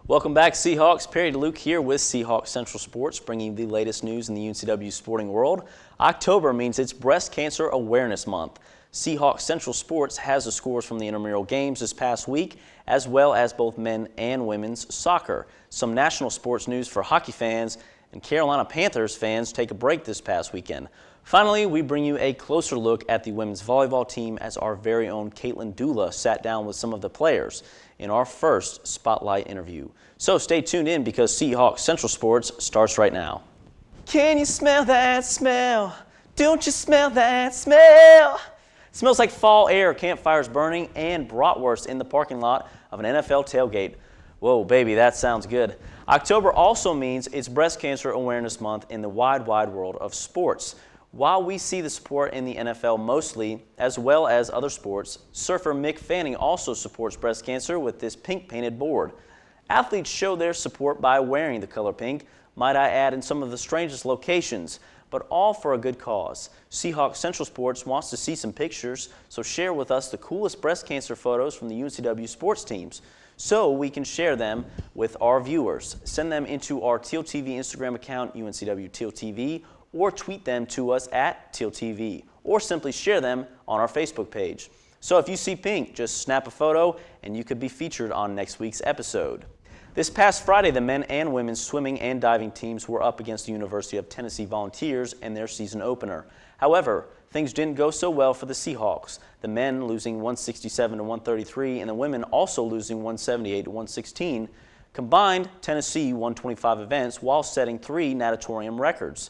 Welcome back, Seahawks. Perry Deluke here with Seahawk Central Sports, bringing you the latest news in the UNCW sporting world. October means it's Breast Cancer Awareness Month. Seahawk Central Sports has the scores from the intramural games this past week, as well as both men and women's soccer. Some national sports news for hockey fans, and Carolina Panthers fans take a break this past weekend. Finally, we bring you a closer look at the women's volleyball team as our very own Caitlin Dula sat down with some of the players in our first Spotlight interview. So stay tuned in because Seahawk Central Sports starts right now. Can you smell that smell? Don't you smell that smell? It smells like fall air, campfires burning, and bratwurst in the parking lot of an NFL tailgate. Whoa, baby, that sounds good. October also means it's Breast Cancer Awareness Month in the wide world of sports. While we see the support in the NFL mostly, as well as other sports, surfer Mick Fanning also supports breast cancer with this pink painted board. Athletes show their support by wearing the color pink, might I add, in some of the strangest locations, but all for a good cause. Seahawk Central Sports wants to see some pictures, so share with us the coolest breast cancer photos from the UNCW sports teams, so we can share them with our viewers. Send them into our TealTV Instagram account, UNCW TealTV, or tweet them to us at TealTV, or simply share them on our Facebook page. So if you see pink, just snap a photo and you could be featured on next week's episode. This past Friday, the men and women's swimming and diving teams were up against the University of Tennessee Volunteers in their season opener. However, things didn't go so well for the Seahawks, the men losing 167 to 133 and the women also losing 178 to 116. Combined, Tennessee won 25 events while setting 3 natatorium records.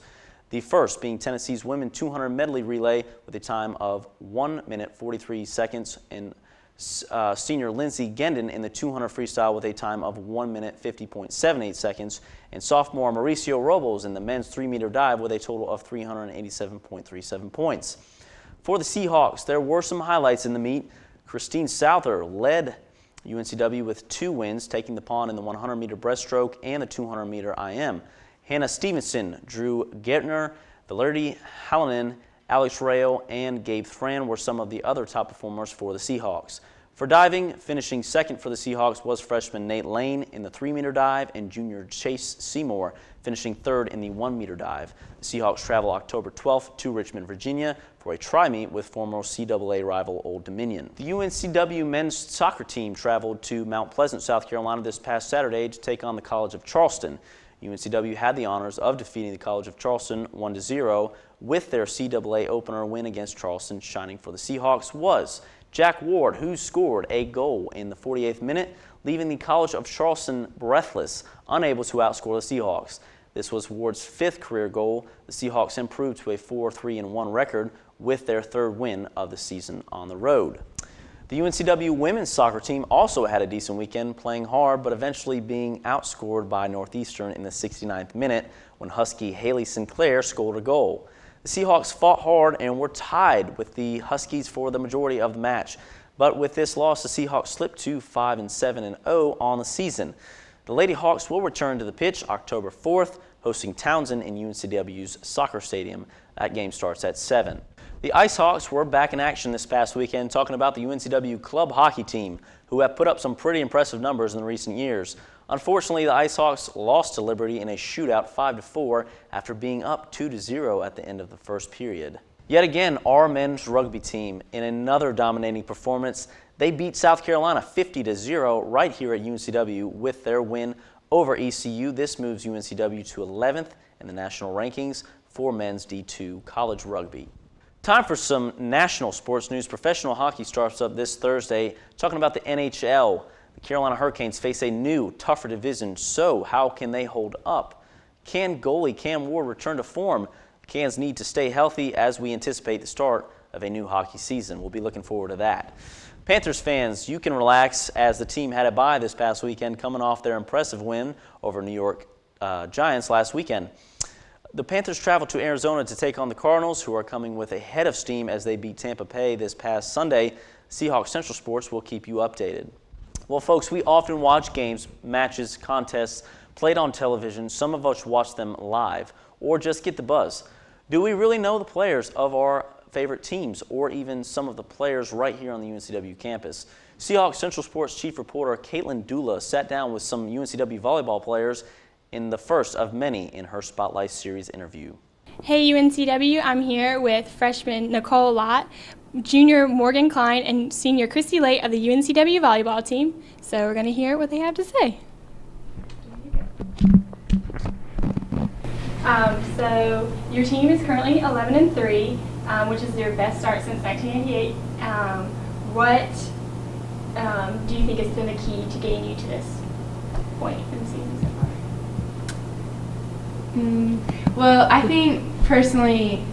The first being Tennessee's women 200 medley relay with a time of 1 minute 43 seconds and senior Lindsey Gendon in the 200 freestyle with a time of 1 minute 50.78 seconds, and sophomore Mauricio Robles in the men's 3-meter dive with a total of 387.37 points. For the Seahawks, there were some highlights in the meet. Christine Souther led UNCW with 2 wins, taking the pawn in the 100-meter breaststroke and the 200-meter IM. Hannah Stevenson, Drew Gertner, Valerity Hallinan, Alex Rayo, and Gabe Thran were some of the other top performers for the Seahawks. For diving, finishing second for the Seahawks was freshman Nate Lane in the 3-meter dive and junior Chase Seymour finishing third in the 1-meter dive. The Seahawks travel October 12th to Richmond, Virginia for a tri-meet with former CAA rival Old Dominion. The UNCW men's soccer team traveled to Mount Pleasant, South Carolina this past Saturday to take on the College of Charleston. UNCW had the honors of defeating the College of Charleston 1-0 with their CAA opener win against Charleston. Shining for the Seahawks was Jack Ward, who scored a goal in the 48th minute, leaving the College of Charleston breathless, unable to outscore the Seahawks. This was Ward's 5th career goal. The Seahawks improved to a 4-3-1 record with their 3rd win of the season on the road. The UNCW women's soccer team also had a decent weekend, playing hard but eventually being outscored by Northeastern in the 69th minute when Husky Haley Sinclair scored a goal. The Seahawks fought hard and were tied with the Huskies for the majority of the match, but with this loss, the Seahawks slipped to 5-7-0 on the season. The Lady Hawks will return to the pitch October 4th, hosting Townsend in UNCW's soccer stadium. That game starts at 7. The Ice Hawks were back in action this past weekend, talking about the UNCW club hockey team, who have put up some pretty impressive numbers in the recent years. Unfortunately, the Ice Hawks lost to Liberty in a shootout 5-4 after being up 2-0 at the end of the first period. Yet again, our men's rugby team, in another dominating performance, they beat South Carolina 50-0 right here at UNCW with their win over ECU. This moves UNCW to 11th in the national rankings for men's D2 college rugby. Time for some national sports news. Professional hockey starts up this Thursday. Talking about the NHL, the Carolina Hurricanes face a new, tougher division, so how can they hold up? Can goalie Cam Ward return to form? The Cans need to stay healthy as we anticipate the start of a new hockey season. We'll be looking forward to that. Panthers fans, you can relax as the team had a bye this past weekend, coming off their impressive win over New York Giants last weekend. The Panthers traveled to Arizona to take on the Cardinals, who are coming with a head of steam as they beat Tampa Bay this past Sunday. Seahawk Central Sports will keep you updated. Well, folks, we often watch games, matches, contests played on television. Some of us watch them live or just get the buzz. Do we really know the players of our favorite teams or even some of the players right here on the UNCW campus? Seahawk Central Sports chief reporter Caitlin Dula sat down with some UNCW volleyball players in the first of many in her Spotlight Series interview. Hey UNCW, I'm here with freshman Nicole Lott, junior Morgan Klein, and senior Christy Late of the UNCW volleyball team. So we're going to hear what they have to say. So your team is currently 11-3, which is your best start since 1988. What do you think has been the key to getting you to this point in the season so far? Well, I think personally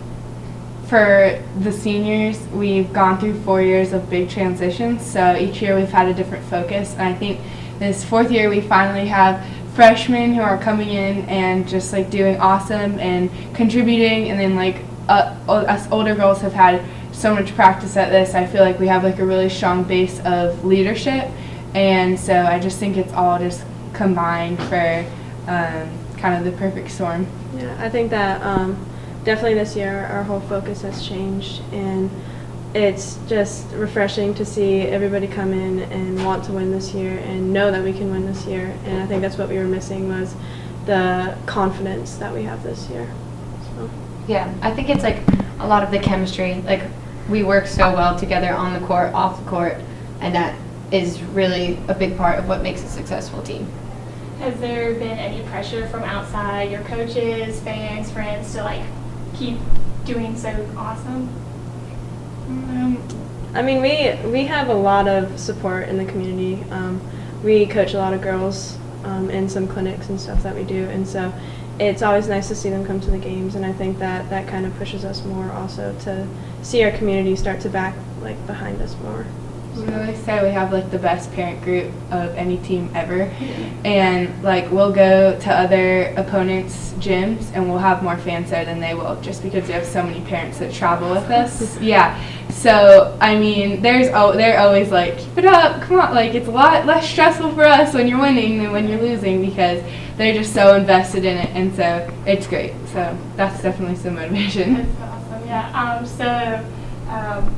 for the seniors, we've gone through 4 years of big transitions, so each year we've had a different focus, and I think this fourth year we finally have freshmen who are coming in and just like doing awesome and contributing, and then like us older girls have had so much practice at this. I feel like we have like a really strong base of leadership, and so I just think it's all just combined for kind of the perfect storm. Yeah, I think that definitely this year our whole focus has changed, and it's just refreshing to see everybody come in and want to win this year and know that we can win this year. And I think that's what we were missing, was the confidence that we have this year. So. Yeah, I think it's like a lot of the chemistry. Like, we work so well together on the court, off the court, and that is really a big part of what makes a successful team. Has there been any pressure from outside, your coaches, fans, friends, to like keep doing so awesome? I mean, we have a lot of support in the community. We coach a lot of girls in some clinics and stuff that we do, and so it's always nice to see them come to the games, and I think that that kind of pushes us more also to see our community start to back like behind us more. We always say we have like the best parent group of any team ever, and like we'll go to other opponents' gyms and we'll have more fans there than they will, just because we have so many parents that travel with us. Yeah, so I mean, they're always like, keep it up, come on, like it's a lot less stressful for us when you're winning than when you're losing, because they're just so invested in it, and so it's great. So that's definitely some motivation. That's awesome. Yeah.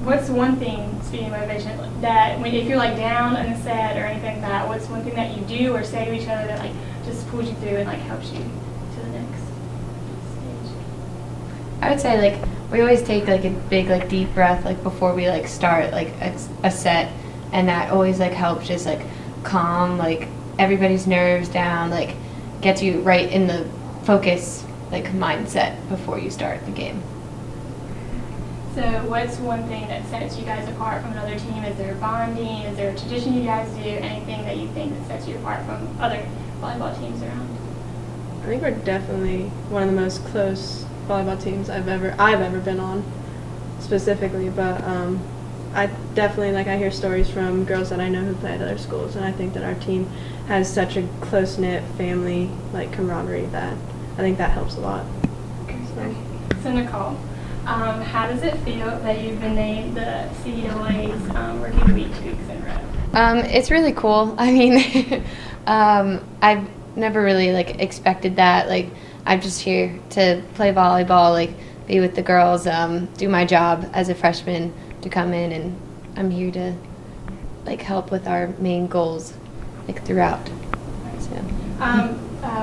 What's one thing, speaking of motivation, that if you're like down in a set or anything like that, what's one thing that you do or say to each other that like just pulls you through and like helps you to the next stage? I would say like we always take like a big like deep breath like before we like start like a set, and that always like helps just like calm like everybody's nerves down, like gets you right in the focus like mindset before you start the game. So what's one thing that sets you guys apart from another team? Is there bonding? Is there a tradition you guys do? Anything that you think that sets you apart from other volleyball teams around? I think we're definitely one of the most close volleyball teams I've ever been on, specifically. But I definitely I hear stories from girls that I know who play at other schools, and I think that our team has such a close knit family camaraderie that I think that helps a lot. So Nicole, how does it feel that you've been named the CWA's Rookie of the Week 2 weeks in a row? It's really cool. I mean, I've never really expected that. I'm just here to play volleyball, be with the girls, do my job as a freshman, to come in, and I'm here to help with our main goals throughout. So.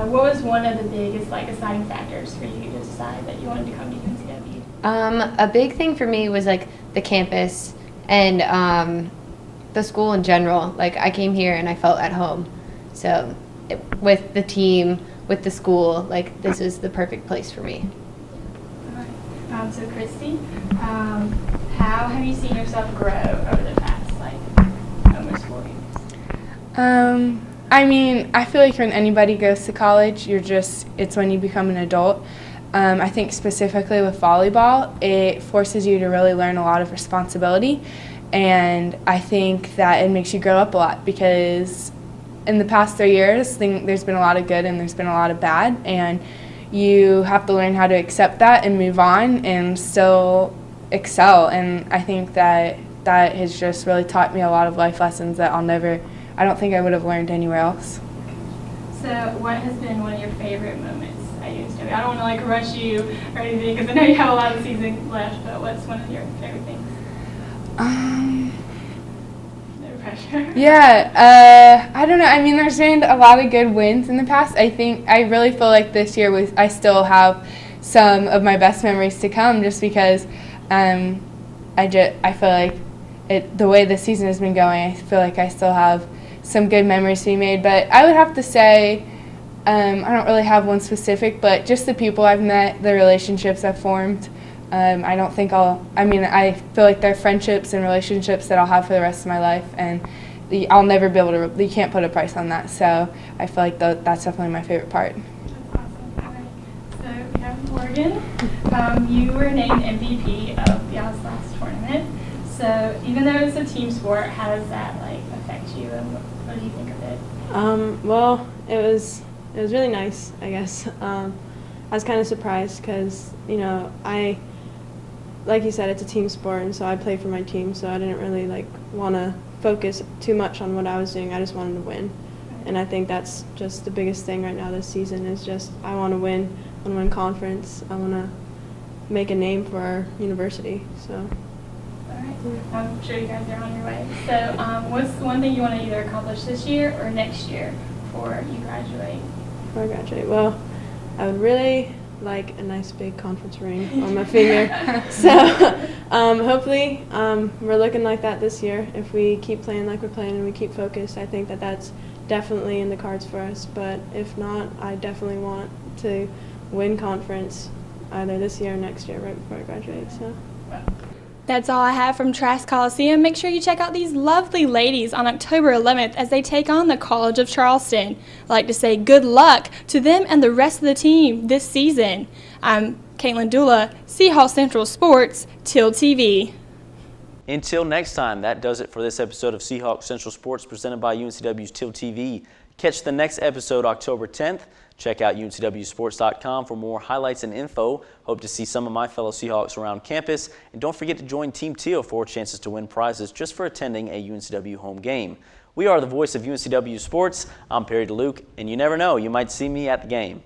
What was one of the biggest deciding factors for you to decide that you wanted to come to UNCW? A big thing for me was the campus and the school in general. I came here and I felt at home. So with the team, with the school, this is the perfect place for me. All right. So Christy, how have you seen yourself grow over the past almost 4 years? I mean, I feel like when anybody goes to college, it's when you become an adult. I think specifically with volleyball, it forces you to really learn a lot of responsibility, and I think that it makes you grow up a lot, because in the past 3 years, there's been a lot of good and there's been a lot of bad, and you have to learn how to accept that and move on and still excel, and I think that has just really taught me a lot of life lessons that I don't think I would have learned anywhere else. So what has been one of your favorite moments at UNCW? I don't want to rush you or anything, because I know you have a lot of the season left, but what's one of your favorite things? No pressure. pressure? Yeah, I don't know. I mean, there's been a lot of good wins in the past. I really feel like this year I still have some of my best memories to come, just because I feel like the way the season has been going, I feel like I still have some good memories to be made. But I would have to say, I don't really have one specific, but just the people I've met, the relationships I've formed. I feel like they're friendships and relationships that I'll have for the rest of my life, and I'll never be able to, you can't put a price on that. So I feel like that's definitely my favorite part. That's awesome. All right. So we have Morgan. You were named MVP of the last tournament. So even though it's a team sport, how does that affect you, and what do you think of it? Well, it was really nice, I guess. I was kind of surprised because, like you said, it's a team sport, and so I play for my team, so I didn't really want to focus too much on what I was doing. I just wanted to win, and I think that's just the biggest thing right now this season is just I want to win. I want to win conference. I want to make a name for our university. So. All right. I'm sure you guys are on your way. So what's one thing you want to either accomplish this year or next year before you graduate? Before I graduate, well, I would really like a nice big conference ring on my finger. So hopefully we're looking like that this year. If we keep playing like we're playing and we keep focused, I think that's definitely in the cards for us. But if not, I definitely want to win conference either this year or next year right before I graduate. So. That's all I have from Trask Coliseum. Make sure you check out these lovely ladies on October 11th as they take on the College of Charleston. I'd like to say good luck to them and the rest of the team this season. I'm Caitlin Dula, Seahawk Central Sports, TealTV. Until next time, that does it for this episode of Seahawk Central Sports presented by UNCW's TealTV. Catch the next episode October 10th. Check out uncwsports.com for more highlights and info. Hope to see some of my fellow Seahawks around campus. And don't forget to join Team Teal for chances to win prizes just for attending a UNCW home game. We are the voice of UNCW Sports. I'm Perry Deluke, and you never know, you might see me at the game.